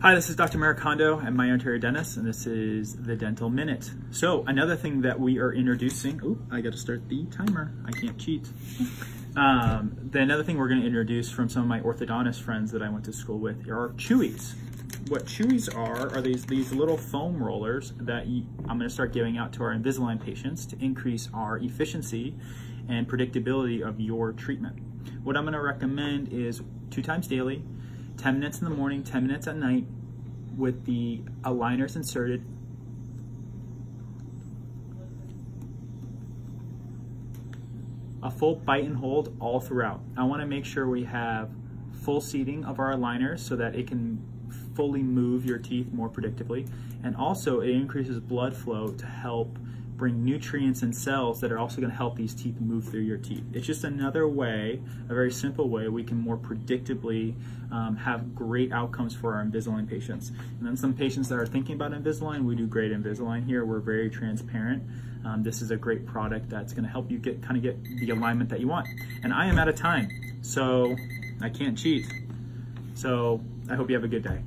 Hi, this is Dr. Maricondo. I'm my anterior dentist, and this is the Dental Minute. So another thing that we are introducing, I gotta start the timer. I can't cheat. Another thing we're gonna introduce from some of my orthodontist friends that I went to school with are Chewies. What Chewies are these little foam rollers that I'm gonna start giving out to our Invisalign patients to increase our efficiency and predictability of your treatment. What I'm gonna recommend is 2 times daily, 10 minutes in the morning, 10 minutes at night, with the aligners inserted. A full bite and hold all throughout. I want to make sure we have full seating of our aligners so that it can fully move your teeth more predictably. And also it increases blood flow to help bring nutrients and cells that are also going to help these teeth move through your teeth. It's just another way, a very simple way, we can more predictably have great outcomes for our Invisalign patients. And then some patients that are thinking about Invisalign, we do great Invisalign here. We're very transparent. This is a great product that's going to help you get the alignment that you want. And I am out of time, so I can't cheat. So I hope you have a good day.